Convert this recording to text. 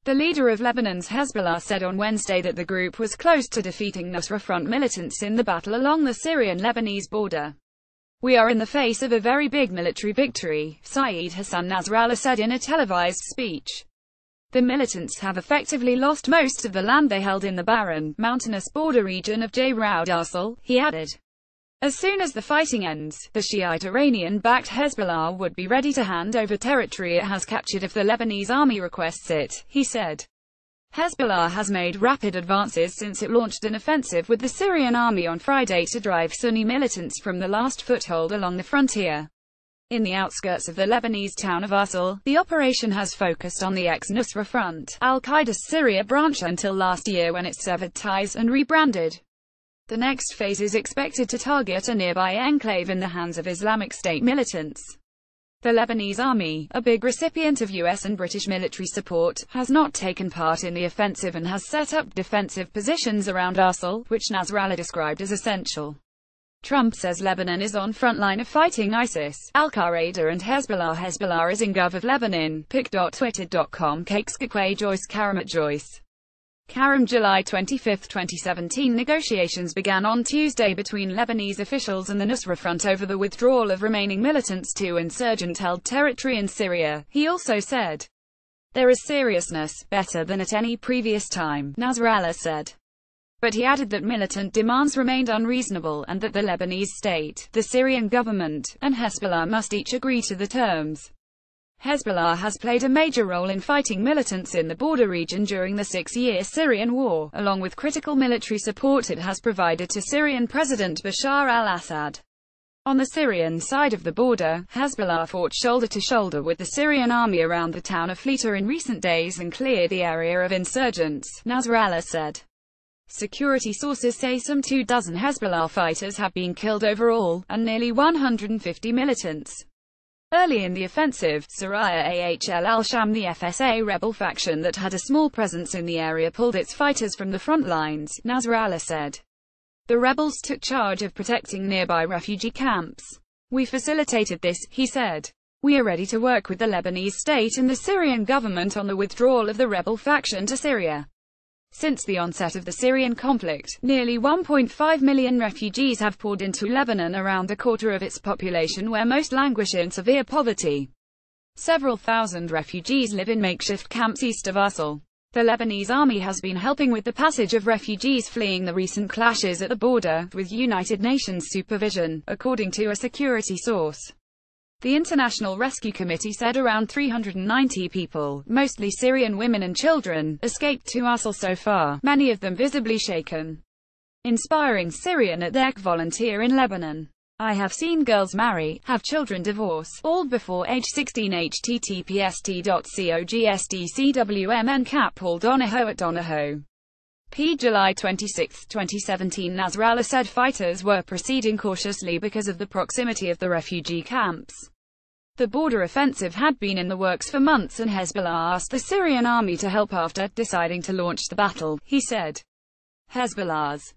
The leader of Lebanon's Hezbollah said on Wednesday that the group was close to defeating Nusra Front militants in the battle along the Syrian-Lebanese border. "We are in the face of a very big military victory," Saeed Hassan Nasrallah said in a televised speech. The militants have effectively lost most of the land they held in the barren, mountainous border region of Jayroud Arsal, he added. As soon as the fighting ends, the Shiite Iranian-backed Hezbollah would be ready to hand over territory it has captured if the Lebanese army requests it, he said. Hezbollah has made rapid advances since it launched an offensive with the Syrian army on Friday to drive Sunni militants from the last foothold along the frontier. In the outskirts of the Lebanese town of Arsal, the operation has focused on the ex-Nusra Front, al-Qaeda's Syria branch until last year when it severed ties and rebranded. The next phase is expected to target a nearby enclave in the hands of Islamic State militants. The Lebanese army, a big recipient of US and British military support, has not taken part in the offensive and has set up defensive positions around Arsal, which Nasrallah described as essential. Trump says Lebanon is on front line of fighting ISIS, Al-Qaeda and Hezbollah. Hezbollah is in Gov of Lebanon, pic.twitter.com Cakeskakwe Joyce Karam Joyce. Karam July 25, 2017 Negotiations began on Tuesday between Lebanese officials and the Nusra Front over the withdrawal of remaining militants to insurgent-held territory in Syria, he also said. There is seriousness, better than at any previous time, Nasrallah said. But he added that militant demands remained unreasonable, and that the Lebanese state, the Syrian government, and Hezbollah must each agree to the terms. Hezbollah has played a major role in fighting militants in the border region during the 6-year Syrian war, along with critical military support it has provided to Syrian President Bashar al-Assad. On the Syrian side of the border, Hezbollah fought shoulder to shoulder with the Syrian army around the town of Fleta in recent days and cleared the area of insurgents, Nasrallah said. Security sources say some 24 Hezbollah fighters have been killed overall, and nearly 150 militants. Early in the offensive, Saraya Ahl al-Sham, the FSA rebel faction that had a small presence in the area, pulled its fighters from the front lines, Nasrallah said. The rebels took charge of protecting nearby refugee camps. We facilitated this, he said. We are ready to work with the Lebanese state and the Syrian government on the withdrawal of the rebel faction to Syria. Since the onset of the Syrian conflict, nearly 1.5 million refugees have poured into Lebanon, around a quarter of its population where most languish in severe poverty. Several thousand refugees live in makeshift camps east of Arsal. The Lebanese army has been helping with the passage of refugees fleeing the recent clashes at the border, with United Nations supervision, according to a security source. The International Rescue Committee said around 390 people, mostly Syrian women and children, escaped to Arsal so far, many of them visibly shaken. Inspiring Syrian at their volunteer in Lebanon. I have seen girls marry, have children, divorce, all before age 16. https://cogsdcwmn cap Paul Donahoe at Donahoe. P. July 26, 2017 Nasrallah said fighters were proceeding cautiously because of the proximity of the refugee camps. The border offensive had been in the works for months and Hezbollah asked the Syrian army to help after deciding to launch the battle, he said. Hezbollah's